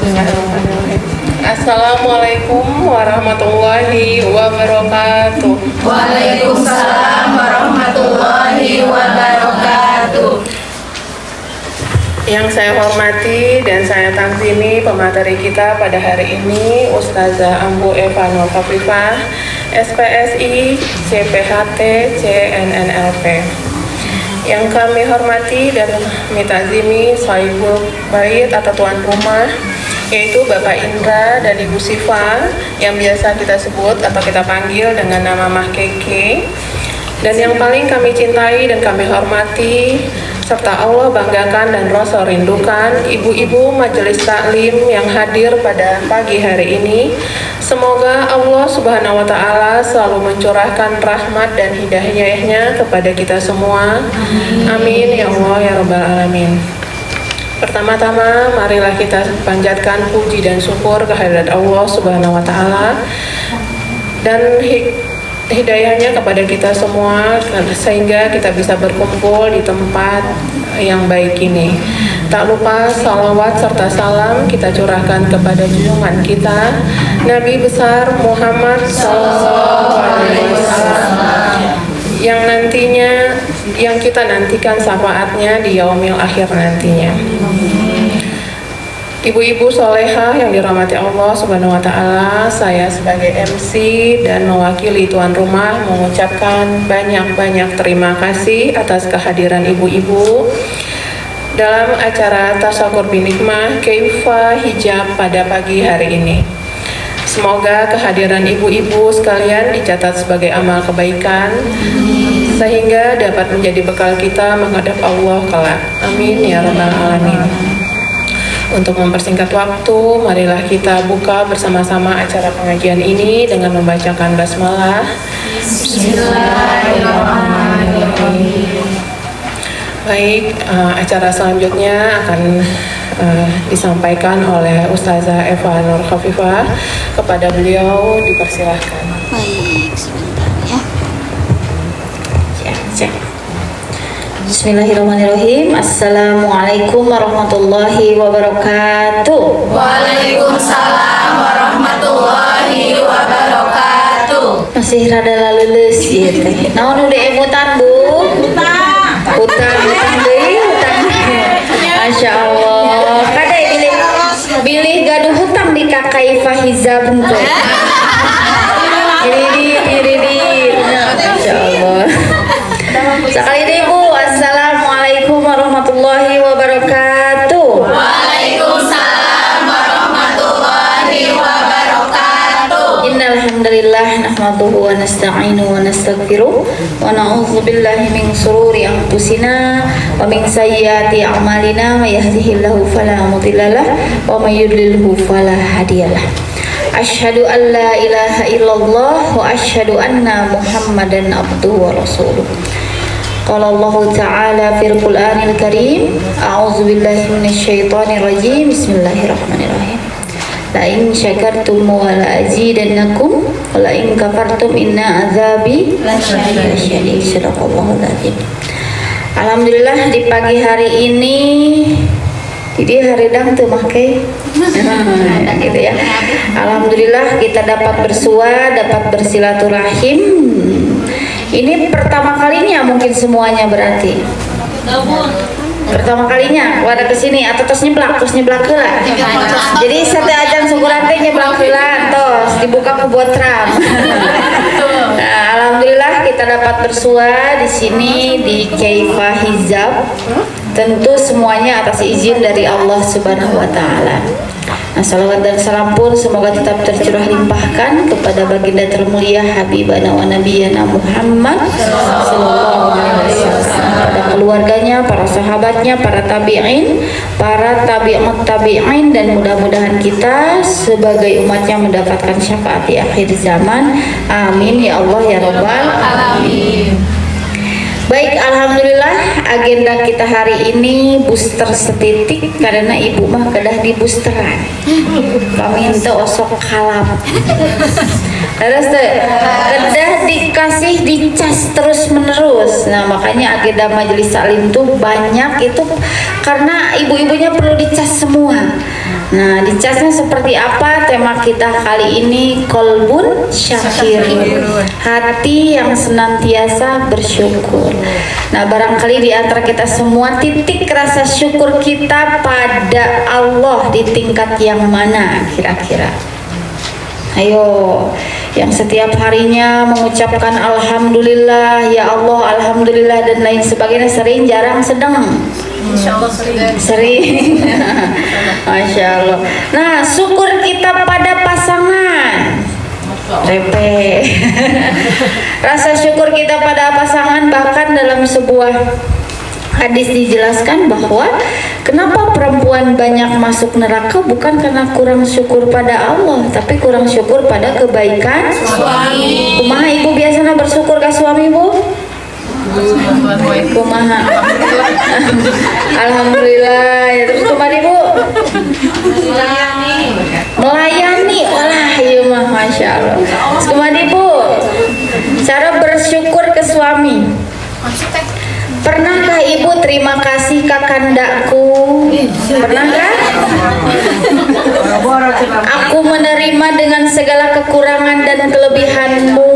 Bismillahirrahmanirrahim. Assalamualaikum warahmatullahi wabarakatuh. Waalaikumsalam warahmatullahi wabarakatuh. Yang saya hormati dan saya takzimi pemateri kita pada hari ini, Ustazah Ambu Eva Nur Khafifah, SPSI, CPHT, CNNLP. Yang kami hormati dan kami takzimi Sahibul Bait atau tuan rumah, yaitu Bapak Indra dan Ibu Siva, yang biasa kita sebut atau kita panggil dengan nama Mah Keke. Dan yang paling kami cintai dan kami hormati serta Allah banggakan dan Rasul rindukan, ibu-ibu majelis taklim yang hadir pada pagi hari ini. Semoga Allah Subhanahu wa Ta'ala selalu mencurahkan rahmat dan hidayahnya kepada kita semua. Amin ya Allah ya Rabbal Alamin. Pertama-tama, marilah kita panjatkan puji dan syukur kehadirat Allah Subhanahu wa Ta'ala dan hidayahnya kepada kita semua sehingga kita bisa berkumpul di tempat yang baik ini. Tak lupa salawat serta salam kita curahkan kepada junjungan kita Nabi besar Muhammad SAW yang kita nantikan syafaatnya di yaumil akhir nantinya. Ibu-ibu solehah yang dirahmati Allah Subhanahu wa Ta'ala, saya sebagai MC dan mewakili tuan rumah mengucapkan banyak-banyak terima kasih atas kehadiran ibu-ibu dalam acara Tasyakur Binikmah Kaifa Hijab pada pagi hari ini. Semoga kehadiran ibu-ibu sekalian dicatat sebagai amal kebaikan sehingga dapat menjadi bekal kita menghadap Allah kelak. Amin ya Rabbal Alamin. Untuk mempersingkat waktu, marilah kita buka bersama-sama acara pengajian ini dengan membacakan basmalah. Bismillahirrahmanirrahim. Baik, acara selanjutnya akan disampaikan oleh Ustazah Eva Nur Khafifah. Kepada beliau dipersilahkan. Baik, sebentar ya. Cek. Bismillahirrahmanirrahim. Assalamualaikum warahmatullahi wabarakatuh. Waalaikumsalam warahmatullahi wabarakatuh. Masih rada lalules gitu. Naon udah emutan Bu? Utang deui, utang. Masya Allah. Kada bilih gaduh hutang di Kaifa Hijab henteu. Iri. Masya Allah. Sekali deh Bu, assalamualaikum warahmatullahi wabarakatuh. Waalaikumsalam warahmatullahi wabarakatuh. Innal hamdalillah nahmaduhu wa nasta'inu wa nastaghfiruh wa na'udzu billahi min shururi anfusina wa min sayyiati a'malina may yahdihillahu fala mudhillalah wa may yudlilhu fala hadiyalah. Asyhadu an la ilaha illallah wa asyhadu anna Muhammadan abduhu wa rasuluh. Qala Allah Ta'ala fil Qur'anil Karim, a'udzu billahi minasyaitonir rajim. Bismillahirrahmanirrahim. La in syakartum wa la azidannakum wa la in kafartum inna azabi lasyadid. Sadaqallahul adzim. Alhamdulillah di pagi hari ini jadi hari dang teu make. Gitu ya. Alhamdulillah kita dapat bersua, dapat bersilaturahim. Ini pertama kalinya mungkin semuanya berarti. Pertama kalinya wadah kesini atau terus nyeblak lah. Jadi satu ajan syukuran teh nyeblak heula tos dibuka ku buat ram. Nah, alhamdulillah kita dapat bersua di sini di Kaifa Hijab. Tentu semuanya atas izin dari Allah Subhanahu wa Ta'ala. Nah, salawat dan salam pun semoga tetap tercurah limpahkan kepada baginda termulia Habibana wa Nabiyana Muhammad sallallahu alaihi wasallam, pada keluarganya, para sahabatnya, para tabi'in, para tabi'in, dan mudah-mudahan kita sebagai umatnya mendapatkan syafaat di akhir zaman. Amin ya Allah ya Rabbal Alamin. Baik, alhamdulillah agenda kita hari ini booster setitik karena ibu mah kedah di boosteran. Kami ente osok kalap. Terus kedah dikasih dicas terus menerus. Nah, makanya agenda majelis salim tuh banyak itu karena ibu-ibunya perlu dicas semua. Nah, dicasnya seperti apa? Tema kita kali ini kolbun syakir, hati yang senantiasa bersyukur. Nah, barangkali di antara kita semua titik rasa syukur kita pada Allah di tingkat yang mana kira-kira? Ayo, yang setiap harinya mengucapkan alhamdulillah, ya Allah, alhamdulillah dan lain sebagainya, sering, jarang, sedang? Insyaallah Sering. Masya Allah. Nah, syukur kita pada pasangan. Repe. Rasa syukur kita pada pasangan, bahkan dalam sebuah hadis dijelaskan bahwa kenapa perempuan banyak masuk neraka bukan karena kurang syukur pada Allah, tapi kurang syukur pada kebaikan suami. Kumaha ibu biasanya bersyukur ke suami, Bu? Kumaha? Alhamdulillah. Ya, terus kemana, Bu? Melayani. Walah, iya mah, Masya Allah. Terus kemana, Bu? Cara bersyukur ke suami. Pernahkah ibu terima kasih ke kandaku? Pernahkah? Aku menerima dengan segala kekurangan dan kelebihanmu.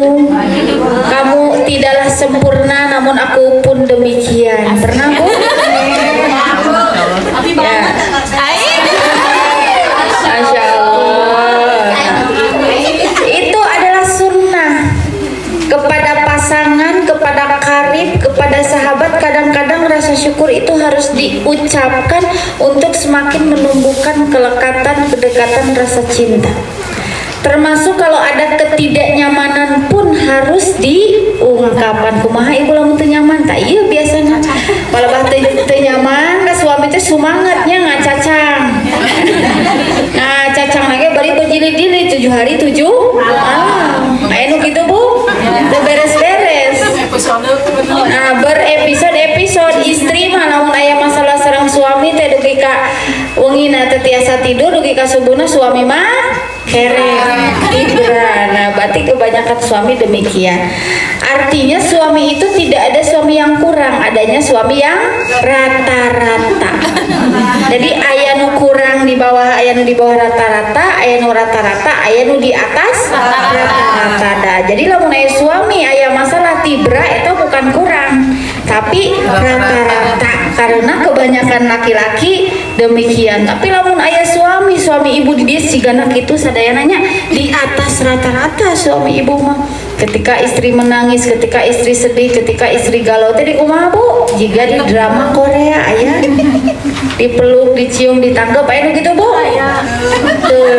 Kamu tidaklah sempurna, namun aku pun demikian. Pernah, Bu? Ya. Masya Allah. Itu adalah sunnah kepada pasangan, kepada karib, kepada sahabat. Kadang-kadang rasa syukur itu harus diucapkan untuk semakin menumbuhkan kelekatan, kedekatan, rasa cinta. Termasuk kalau ada ketidaknyamanan pun harus diungkapkan. Kumaha ibu lamun teu nyaman? Tak iya biasanya. Kalau bah teu nyaman, ka suami teh semangatnya ngacacang. Nah, cacang lagi bari berjilid-jilid 7 hari 7 malam. Anu gitu, Bu. Teu beres-beres. Nah, berepisode-episode istri mah lamun aya masalah sareng suami teh dugi ka wengina teh tiasa tidur, dugi ka subuhna suami mah kerek tiduran. Nah, berarti kebanyakan suami demikian. Artinya suami itu tidak ada suami yang kurang, adanya suami yang rata-rata. Jadi aya nu kurang di bawah, aya nu di bawah rata-rata, aya nu rata-rata, aya nu di atas rata-rata. Nah, jadi lamun aya suami aya masalah tibra itu bukan kurang, tapi rata-rata. Karena kebanyakan laki-laki demikian. Tapi lamun aya suami ibu di dia sigana kitu sadayananya di atas rata-rata suami ibu mah. Ketika istri menangis, ketika istri sedih, ketika istri galau teh di kumaha, Bu? Jika di drama Korea aya dipeluk, dicium, ditanggap aya nu gitu, Bu? Tuh,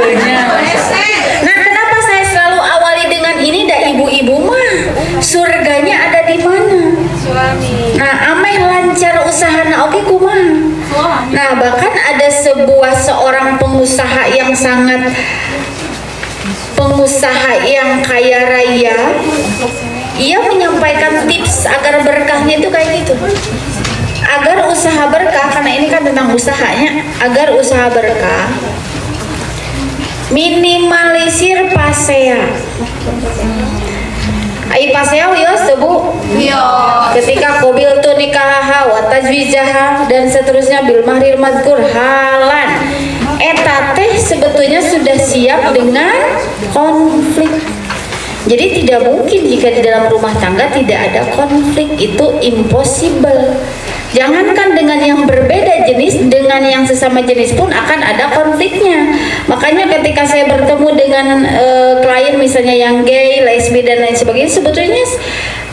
nah, kenapa saya selalu awali dengan ini? Da ibu-ibu mah surganya ada di mana? Suami. Nah, ameh lancar usahana oke kumaha? Nah, bahkan ada seorang pengusaha yang kaya raya, ia menyampaikan tips agar berkahnya itu kayak gitu. Agar usaha berkah, karena ini kan tentang usahanya, agar usaha berkah, minimalisir pasea. Ai pasea wios tuh, Bu? Iya. Ketika qabil tu nikahaha wa tajwizaha dan seterusnya bil mahrir mazkur halan. Eta teh sebetulnya sudah siap dengan konflik. Jadi tidak mungkin jika di dalam rumah tangga tidak ada konflik, itu impossible. Jangankan dengan yang berbeda jenis, dengan yang sesama jenis pun akan ada konfliknya. Makanya ketika saya bertemu dengan klien misalnya yang gay, lesbi dan lain sebagainya, sebetulnya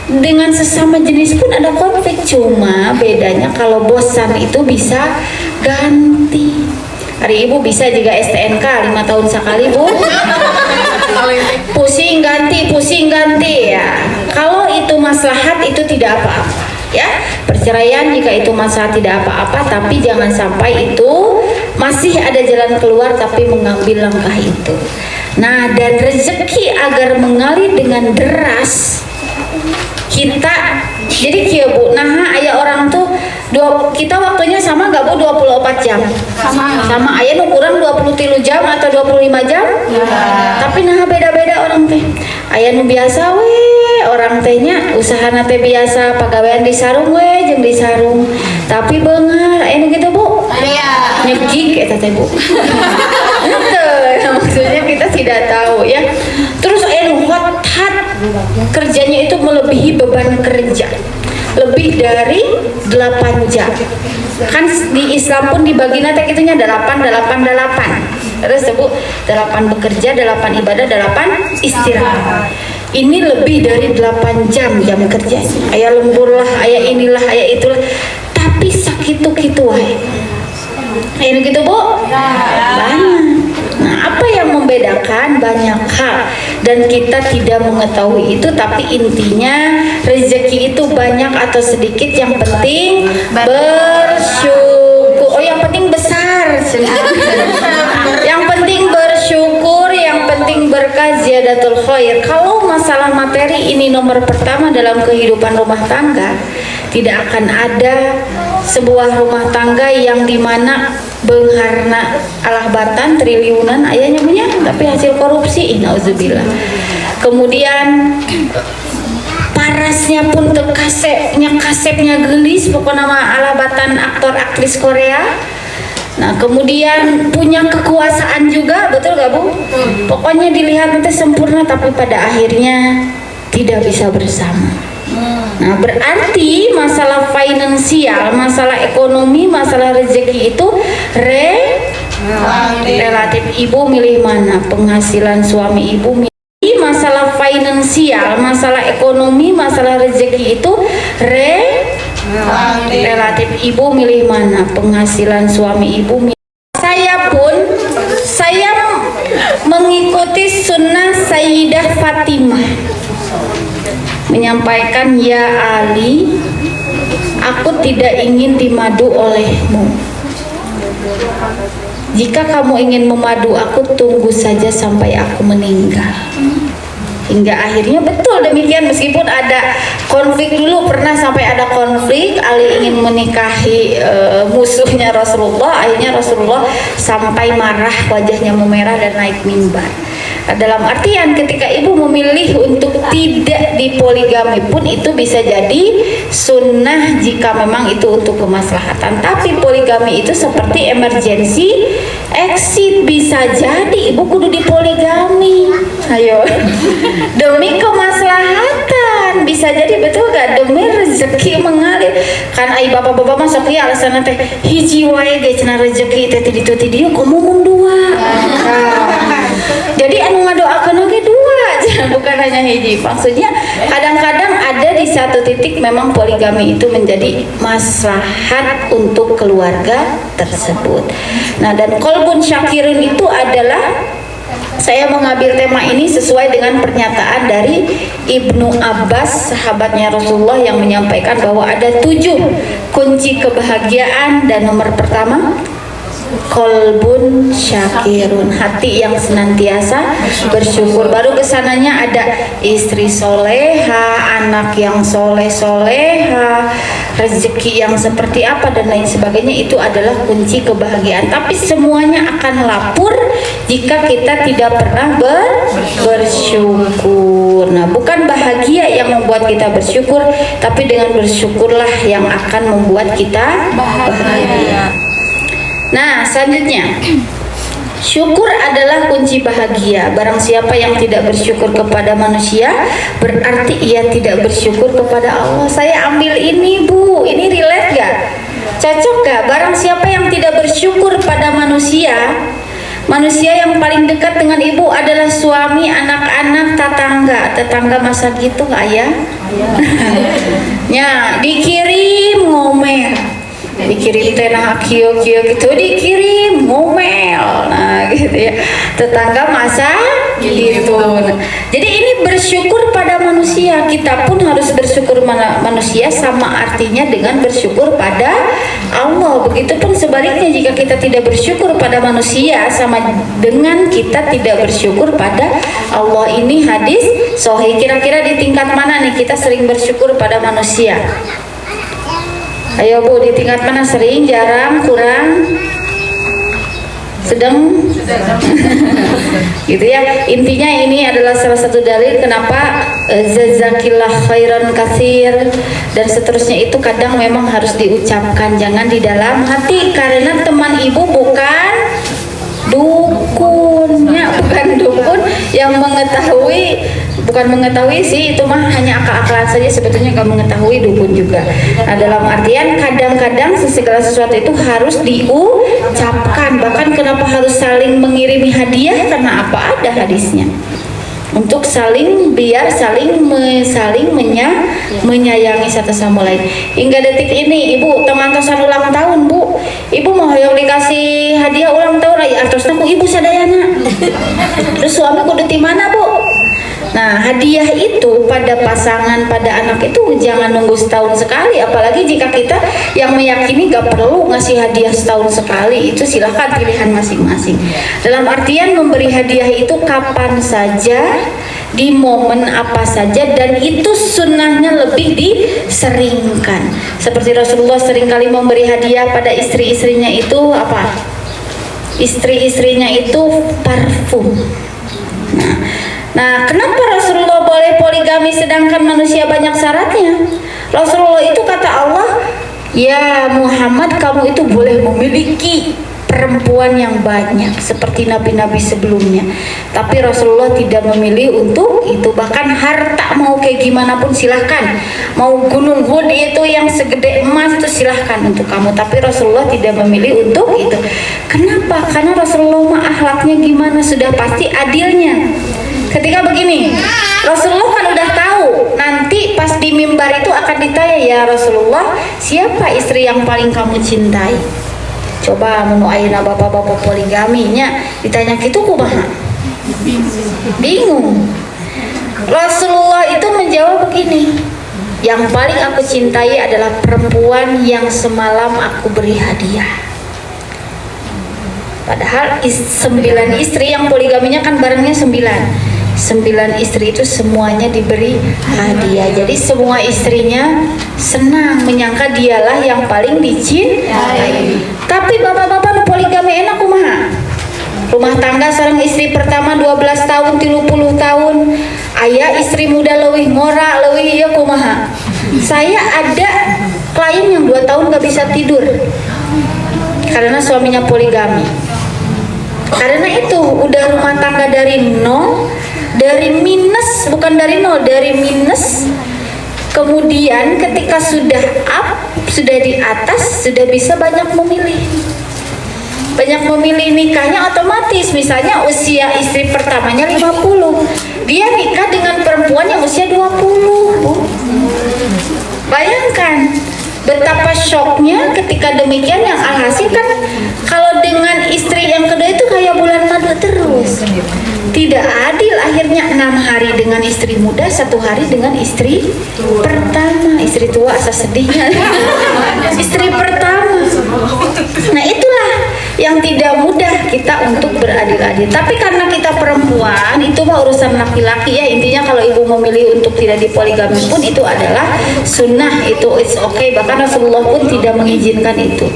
dengan sesama jenis pun ada konflik. Cuma bedanya kalau bosan itu bisa ganti. Hari ibu bisa juga STNK 5 tahun sekali, Bu. Pusing ganti ya. Kalau itu maslahat itu tidak apa-apa, ya. Perceraian jika itu masalah tidak apa-apa, tapi jangan sampai itu masih ada jalan keluar tapi mengambil langkah itu. Nah, dan rezeki agar mengalir dengan deras kita. Jadi kia, Bu, nah aya orang tuh kita waktunya sama nggak, Bu? 24 jam sama aya nu kurang 23 jam atau 25 jam ya. Tapi nah beda-beda orang teh. Aya nu biasa we orang tehnya usahana teh biasa pagawean di sarung we jeung di sarung, tapi beungar aya nu gitu, Bu. Iya. nyegik eta teh Bu. Maksudnya kita tidak tahu ya. Terus hot kerjanya itu melebihi beban kerja. Lebih dari 8 jam. Kan di Islam pun dibagi nanti itunya 8. Terus Bu, 8 bekerja, 8 ibadah, 8 istirahat. Ini lebih dari 8 jam kerja. Aya lembur lah, aya inilah, aya itulah. Tapi sakitu-kitu wae. Ini gitu Bu? Banyak. Nah, apa yang membedakan? Banyak hal dan kita tidak mengetahui itu, tapi intinya rezeki itu banyak atau sedikit, yang penting bersyukur. Oh, yang penting besar. Yang penting bersyukur, yang penting berkah, ziyadatul khair. Kalau masalah materi ini nomor pertama dalam kehidupan rumah tangga, tidak akan ada sebuah rumah tangga yang dimana bengharna alahbatan triliunan ayahnya punya, tapi hasil korupsi, innauzubillah. Kemudian parasnya pun kasepnya gelis, pokoknya nama alahbatan aktor aktris Korea. Nah, kemudian punya kekuasaan juga, betul gak Bu? Pokoknya dilihat nanti sempurna, tapi pada akhirnya tidak bisa bersama. Nah, berarti masalah finansial, masalah ekonomi, masalah rezeki itu relatif. Ibu milih mana? Penghasilan suami ibu milih. Masalah finansial, masalah ekonomi, masalah rezeki itu relatif. Ibu milih mana? Penghasilan suami ibu milih. Saya mengikuti sunnah Sayyidah Fatimah, menyampaikan, ya Ali, aku tidak ingin dimadu olehmu. Jika kamu ingin memadu aku, tunggu saja sampai aku meninggal. Hingga akhirnya betul demikian, meskipun ada konflik dulu, pernah sampai ada konflik, Ali ingin menikahi musuhnya Rasulullah. Akhirnya Rasulullah sampai marah, wajahnya memerah dan naik mimbar. Dalam artian ketika ibu memilih untuk tidak dipoligami pun itu bisa jadi sunnah jika memang itu untuk kemaslahatan. Tapi poligami itu seperti emergency exit, bisa jadi ibu kudu dipoligami. Ayo, demi kemaslahatan, bisa jadi, betul gak? Demi rezeki mengalir. Kan ai bapak-bapak masuk ya alasan teh hiji wae ge cenah rezeki teh di dieu komo dua. Jadi anu ngadoakeun oge dua, bukan hanya hiji. Maksudnya kadang-kadang ada di satu titik memang poligami itu menjadi maslahat untuk keluarga tersebut. Nah, dan qalbun syakirun itu adalah, saya mengambil tema ini sesuai dengan pernyataan dari Ibnu Abbas, sahabatnya Rasulullah, yang menyampaikan bahwa ada 7 kunci kebahagiaan, dan nomor pertama kolbun syakirun, hati yang senantiasa bersyukur. Baru kesananya ada istri soleha, anak yang soleh-soleha, rezeki yang seperti apa dan lain sebagainya. Itu adalah kunci kebahagiaan. Tapi semuanya akan lapur jika kita tidak pernah bersyukur. Nah, bukan bahagia yang membuat kita bersyukur, tapi dengan bersyukurlah yang akan membuat kita bahagia. Nah, selanjutnya, syukur adalah kunci bahagia. Barang siapa yang tidak bersyukur kepada manusia, berarti ia tidak bersyukur kepada Allah. Saya ambil ini Bu, ini relate gak? Cocok gak? Barang siapa yang tidak bersyukur pada manusia, manusia yang paling dekat dengan ibu adalah suami, anak-anak, tetangga masa gitu gak ya? Ya, dikirim ngomel, dikirim tenah kio gitu, dikirim ngomel, nah gitu ya, tetangga masa gitu. Jadi ini bersyukur pada manusia. Kita pun harus bersyukur manusia, sama artinya dengan bersyukur pada Allah. Begitupun sebaliknya, jika kita tidak bersyukur pada manusia, sama dengan kita tidak bersyukur pada Allah. Ini hadis sahih. Kira-kira di tingkat mana nih kita sering bersyukur pada manusia? Ayo Bu, di tingkat mana? Sering, jarang, kurang? sedang gitu ya. Intinya ini adalah salah satu dalil kenapa jazakillah khairan katsir dan seterusnya itu kadang memang harus diucapkan, jangan di dalam hati, karena teman ibu bukan dukunnya, bukan dukun yang mengetahui, bukan mengetahui sih, itu mah hanya akal-akalan saja, sebetulnya nggak mengetahui dukun juga. Nah, dalam artian kadang-kadang segala sesuatu itu harus diucapkan. Bahkan kenapa harus saling mengirimi hadiah, karena apa, ada hadisnya untuk saling, biar saling menyayangi satu sama lain. Hingga detik ini ibu temantosan ulang tahun, Bu, ibu mau yang dikasih hadiah ulang tahun lagi artosna ku ibu sadayana. Terus suami kudu di mana, Bu? Nah, hadiah itu pada pasangan, pada anak itu jangan nunggu setahun sekali, apalagi jika kita yang meyakini gak perlu ngasih hadiah setahun sekali, itu silahkan pilihan masing-masing. Dalam artian memberi hadiah itu kapan saja, di momen apa saja, dan itu sunnahnya lebih diseringkan. Seperti Rasulullah seringkali memberi hadiah pada istri-istrinya itu apa? Istri-istrinya itu parfum. Nah, kenapa Rasulullah boleh poligami sedangkan manusia banyak syaratnya? Rasulullah itu kata Allah, ya Muhammad, kamu itu boleh memiliki perempuan yang banyak seperti nabi-nabi sebelumnya, tapi Rasulullah tidak memilih untuk itu. Bahkan harta mau kayak gimana pun silahkan, mau gunung Hud itu yang segede emas itu silahkan untuk kamu, tapi Rasulullah tidak memilih untuk itu. Kenapa? Karena Rasulullah mah akhlaknya gimana, sudah pasti adilnya. Ketika begini, Rasulullah kan udah tahu nanti pas di mimbar itu akan ditanya, ya Rasulullah, siapa istri yang paling kamu cintai? Coba menu ayeuna bapak-bapak poligaminya ditanya gitu kumaha? Bingung. Rasulullah itu menjawab begini, yang paling aku cintai adalah perempuan yang semalam aku beri hadiah. Padahal 9 istri yang poligaminya kan barangnya 9 istri itu semuanya diberi hadiah. Jadi semua istrinya senang, menyangka dialah yang paling dicintai. Tapi bapak-bapak poligami enak kumaha? Rumah tangga sareng istri pertama 12 tahun 30 tahun, ayah istri muda leuwih ngora leuwih ieu kumaha? Saya ada klien yang 2 tahun gak bisa tidur karena suaminya poligami. Karena itu udah rumah tangga dari nol, dari minus, bukan dari nol, dari minus. Kemudian ketika sudah up, sudah di atas, sudah bisa banyak memilih. Banyak memilih nikahnya otomatis. Misalnya usia istri pertamanya 50, dia nikah dengan perempuan yang usia 20, Bu. Bayangkan betapa syoknya ketika demikian. Yang alhasil kan kalau dengan istri yang kedua itu kayak bulan madu terus. Tidak adil akhirnya, 6 hari dengan istri muda, 1 hari dengan istri pertama. Istri tua asa sedihnya. Istri pertama. Nah, itulah yang tidak mudah kita untuk beradil-adil. Tapi karena kita perempuan, itu mah urusan laki-laki ya. Intinya kalau ibu memilih untuk tidak dipoligami pun itu adalah sunnah, itu it's okay. Bahkan Rasulullah pun tidak mengizinkan itu.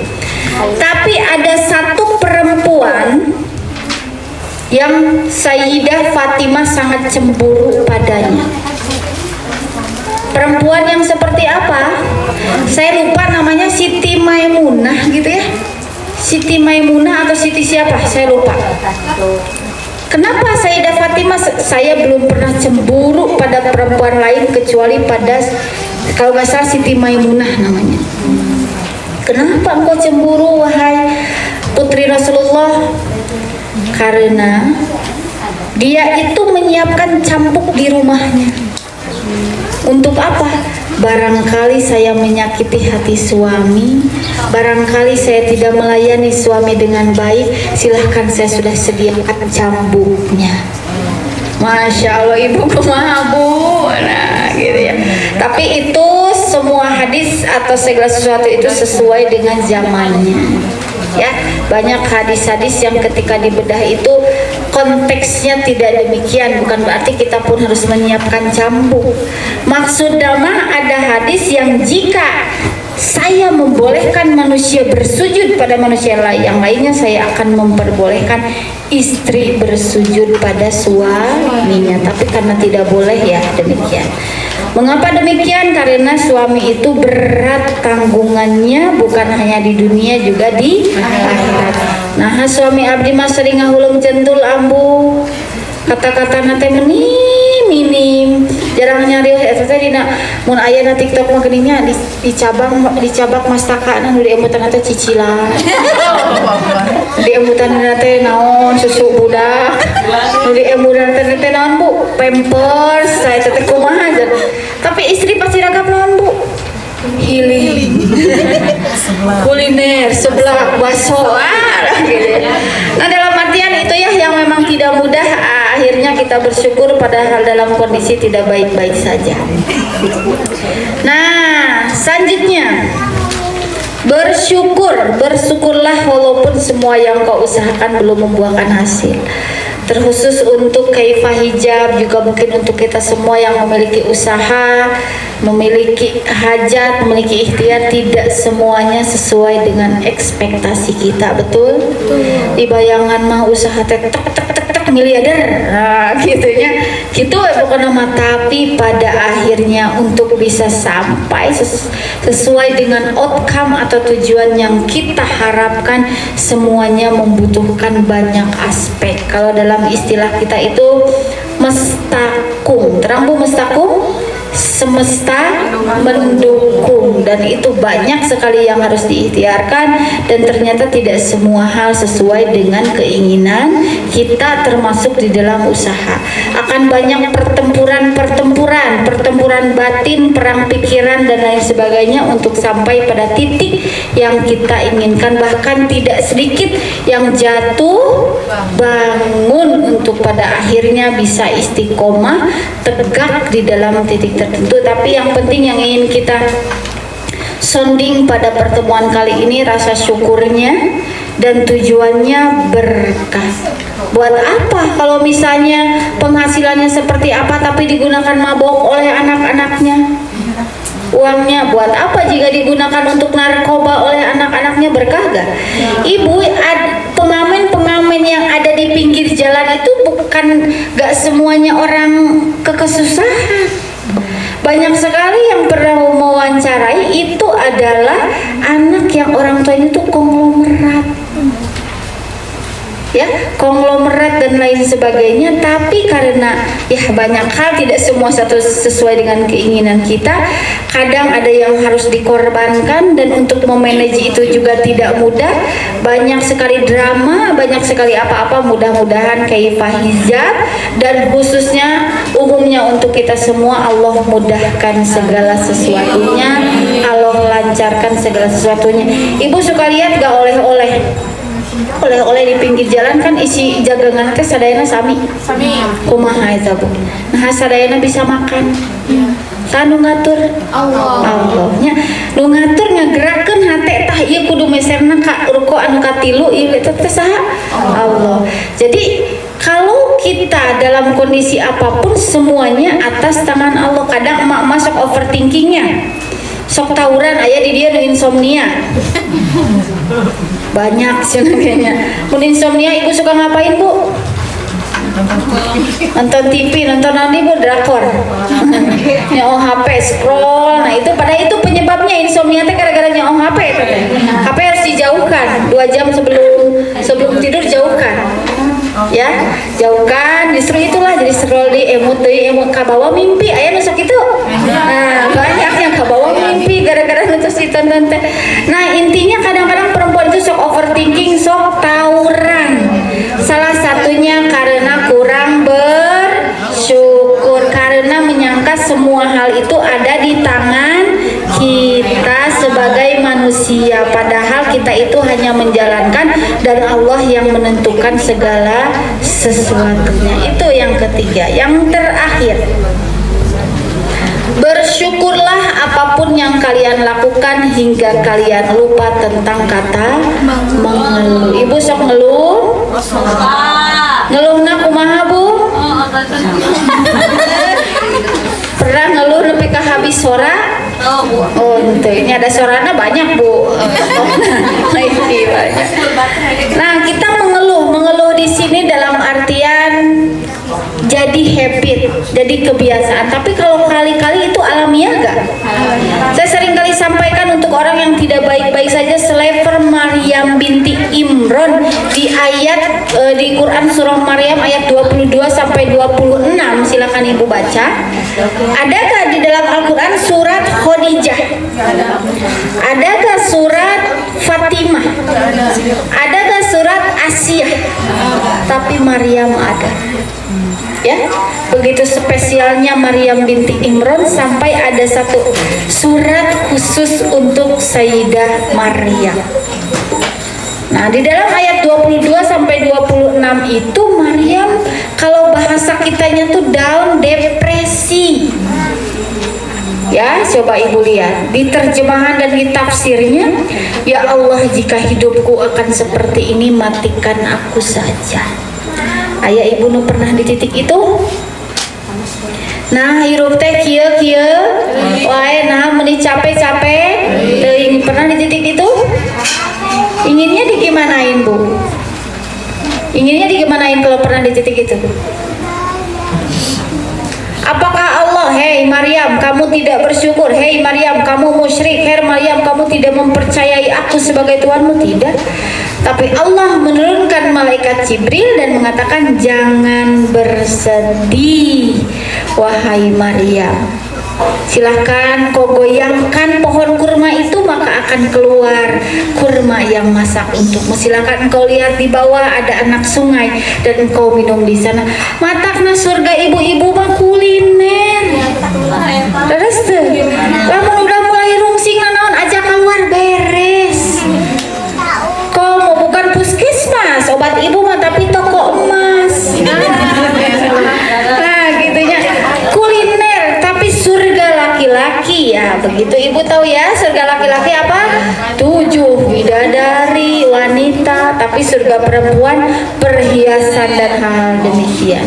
Tapi ada satu perempuan yang Sayyidah Fatimah sangat cemburu padanya. Perempuan yang seperti apa? Saya lupa namanya, Siti Maimunah gitu ya. Siti Maimunah atau Siti siapa? Saya lupa. Kenapa Sayyidah Fatimah? Saya belum pernah cemburu pada perempuan lain kecuali pada, kalau nggak salah, Siti Maimunah namanya. Kenapa engkau cemburu wahai putri Rasulullah? Karena dia itu menyiapkan cambuk di rumahnya. Untuk apa? Barangkali saya menyakiti hati suami, barangkali saya tidak melayani suami dengan baik, silahkan saya sudah sediakan cambuknya. Masya Allah, ibu kumaha, Bu? Nah gitu ya. Tapi itu semua hadis atau segala sesuatu itu sesuai dengan zamannya. Ya, banyak hadis-hadis yang ketika dibedah itu konteksnya tidak demikian, bukan berarti kita pun harus menyiapkan cambuk. Maksudnya mah ada hadis yang jika saya membolehkan manusia bersujud pada manusia yang lainnya, saya akan memperbolehkan istri bersujud pada suaminya. Tapi karena tidak boleh ya demikian. Mengapa demikian? Karena suami itu berat tanggungannya, bukan hanya di dunia juga di akhirat. Nah, suami abdi mas sering ngahulung centul ambu. Kata-kata nate minim jarang nyari eta teh dina mun aya na TikTok mah geuninnya dicabak mastaka nu diemutan teh cicilan. Diemutan teh naon susu budak. Nu diemutan teh naon Bu? Pampers. Saya teh kumaha aja. Tapi istri pasti ragap naon Bu? Healing. Kuliner sebelah bakso gitu. Nah, dalam artian itu ya yang memang tidak mudah, akhirnya kita bersyukur padahal dalam kondisi tidak baik-baik saja. Nah, selanjutnya bersyukurlah walaupun semua yang kau usahakan belum membuahkan hasil. Terkhusus untuk kaifah hijab, juga mungkin untuk kita semua yang memiliki usaha, memiliki hajat, memiliki ikhtiar, tidak semuanya sesuai dengan ekspektasi kita, betul? Di bayangan mah usaha tek miliarder, nah gitunya, gitu bukan nama, tapi pada akhirnya untuk bisa sampai sesuai dengan outcome atau tujuan yang kita harapkan, semuanya membutuhkan banyak aspek. Kalau dalam istilah kita itu mestakum, terang Bu, mestakum, semesta mendukung, dan itu banyak sekali yang harus diikhtiarkan, dan ternyata tidak semua hal sesuai dengan keinginan kita, termasuk di dalam usaha. Akan banyak pertempuran batin, perang pikiran dan lain sebagainya untuk sampai pada titik yang kita inginkan. Bahkan tidak sedikit yang jatuh bangun untuk pada akhirnya bisa istiqomah tegak di dalam titik tertentu. Tapi yang penting yang ingin kita sounding pada pertemuan kali ini, rasa syukurnya dan tujuannya berkah. Buat apa kalau misalnya penghasilannya seperti apa tapi digunakan mabok oleh anak-anaknya? Uangnya buat apa jika digunakan untuk narkoba oleh anak-anaknya? Berkah gak? Ibu, pengamen yang ada di pinggir jalan itu bukan gak semuanya orang kesusahan. Banyak sekali yang pernah mewawancarai itu adalah anak yang orang tuanya itu konglomerat, ya, konglomerat dan lain sebagainya. Tapi karena ya banyak hal tidak semua sesuai dengan keinginan kita, kadang ada yang harus dikorbankan, dan untuk memanage itu juga tidak mudah. Banyak sekali drama, banyak sekali apa-apa. Mudah-mudahan kaifah hijab dan khususnya umumnya untuk kita semua, Allah mudahkan segala sesuatunya, Allah lancarkan segala sesuatunya. Ibu suka lihat gak oleh-oleh di pinggir jalan kan isi jagangan teh sadayana sami kumaha eta Bu? Nah sadayana bisa makan, tanu ngatur Allahnya, nu ngatur ngagerakeun hate tah ieu kudu meserna ka ruko anu katilu, ieu teh saha? Allah. Jadi kalau kita dalam kondisi apapun semuanya atas tangan Allah. Kadang emak masuk overthinkingnya, sok tawuran aya di dia nu insomnia. Banyak sebenarnya. Mun insomnia ibu suka ngapain Bu? Nonton TV, nonton nanti Bu, drakor. Nyaong HP, scroll. Nah itu pada itu penyebabnya insomnia teh gara-gara nyaong HP. HP harus dijauhkan 2 jam sebelum tidur, jauhkan. Ya, jauhkan. Justru itulah jadi scroll di emut kabawa mimpi. Aya nu sakitu. Nah, banyak yang kabawa mimpi gara-gara nutus ditonton teh. Nah, intinya kadang-kadang perempuan itu sok overthinking, sok tawuran. Salah satunya karena kurang bersyukur, karena menyangka semua hal itu ada di tangan kita sebagai manusia, padahal kita itu hanya menjalankan dan Allah yang menentukan segala sesuatunya. Itu yang ketiga. Yang terakhir, bersyukurlah apapun yang kalian lakukan hingga kalian lupa tentang kata mengeluh. Ibu sok ngeluh? Ngeluhna kumaha Bu? Pernah ngeluh nepi ka habis sora? Oh, gitu. Ini ada suaranya banyak, Bu. Ini banyak. Nah, kita mengeluh di sini dalam artian jadi habit, jadi kebiasaan. Tapi kalau kali-kali itu alamiah gak? Saya sering kali sampaikan untuk orang yang tidak baik-baik saja, selever Maryam binti Imran di ayat di Quran surah Maryam ayat 22 sampai 26, silakan Ibu baca. Adakah di dalam Al-Quran surat Khadijah? Adakah surat Fatimah? Adakah surat Asia? Tapi Maryam ada. Ya, begitu spesialnya Maryam binti Imran sampai ada satu surat khusus untuk Sayyidah Maryam. Nah, di dalam ayat 22 sampai 26 itu Maryam, kalau bahasa kitanya tuh down, depresi. Ya, coba Ibu lihat di terjemahan dan di tafsirnya. Ya Allah, jika hidupku akan seperti ini, matikan aku saja. Ayah Ibu nu pernah di titik itu? Nah, hirup teh kieu wae nah meni capek-capek teuing pernah di titik itu? Inginnya digimanain, Bu? Inginnya digimanain kalau pernah di titik itu? Apakah Allah, hei Maryam, kamu tidak bersyukur? Hei Maryam, kamu musyrik? Hei Maryam, kamu tidak mempercayai aku sebagai Tuhanmu? Tidak. Tapi Allah menurunkan malaikat Jibril dan mengatakan, jangan bersedih, wahai Maryam. Silahkan kau goyangkan pohon kurma itu, maka akan keluar kurma yang masak untukmu. Silahkan engkau lihat di bawah ada anak sungai dan engkau minum di sana. Matakna surga ibu-ibu mah kuliner. Terus tuh, lamun udah mulai rungsing naon aja keluar beres. Kau mau bukan puskesmas, obat ibu mah tapi toko emas. Nah, gitunya kuliner tapi surga laki-laki ya. Begitu Ibu tahu ya, surga laki-laki apa? 7 bidadari wanita, tapi surga perempuan perhiasan dan hal demikian.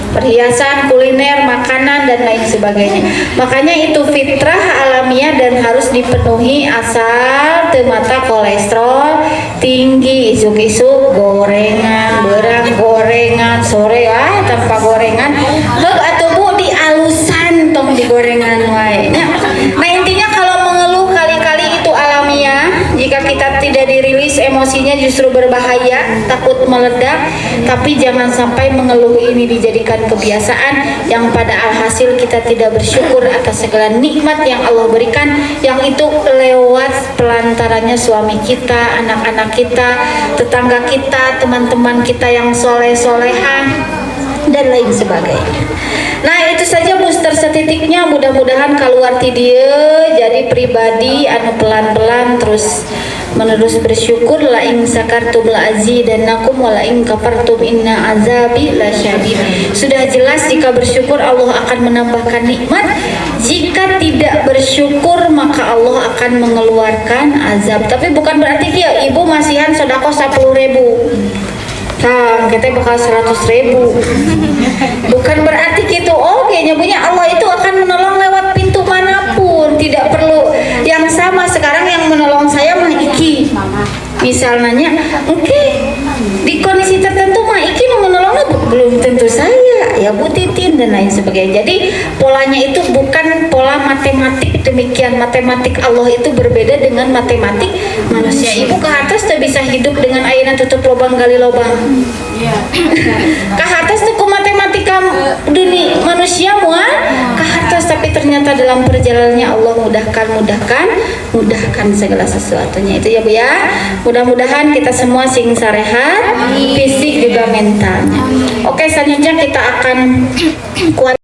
Perhiasan, kuliner, makanan dan lain sebagainya. Makanya itu fitrah alamiah dan harus dipenuhi asal teu mata kolesterol tinggi, isuk-isuk gorengan, berang gorengan, sore tanpa gorengan. Heug atuh Bu di alusan tong di gorengan wae. Nah, intinya kalau mengeluh kali-kali itu alamiah. Jika kita tidak dirilis emosinya justru berbahaya, takut meledak. Tapi jangan sampai mengeluh ini dijadikan kebiasaan yang pada alhasil kita tidak bersyukur atas segala nikmat yang Allah berikan, yang itu lewat pelantarannya suami kita, anak-anak kita, tetangga kita, teman-teman kita yang soleh-solehan dan lain sebagainya. Nah, itu saja booster setitiknya. Mudah-mudahan keluar ti dieu jadi pribadi anu pelan-pelan terus menerus bersyukur. La ing sakartum la azidannakum wa la ing kafartum inna azabi lasyadid. Sudah jelas jika bersyukur Allah akan menambahkan nikmat. Jika tidak bersyukur maka Allah akan mengeluarkan azab. Tapi bukan berarti ya Ibu masihan sedekah 10.000. Nah, kita bakal 100.000. Bukan berarti gitu. Oh, kayaknya punya Allah itu akan menolong lewat pintu manapun. Tidak perlu yang sama. Sekarang yang menolong saya mah Iki. Misalnya, oke, di kondisi tertentu mah Iki menolongnya belum tentu saya, ya Bu Titin dan lain sebagainya. Jadi polanya itu bukan pola matematik demikian. Matematik Allah itu berbeda dengan matematik manusia. Ibu ke atas tuh bisa hidup dengan ayeuna tutup lubang gali lubang. Ke atas tuh matematika dunia manusia mual ke atas, tapi ternyata dalam perjalanannya Allah mudahkan segala sesuatunya itu ya Bu ya. Mudah-mudahan kita semua sing sarehat, fisik juga mentalnya. Oke, selanjutnya kita akan kuat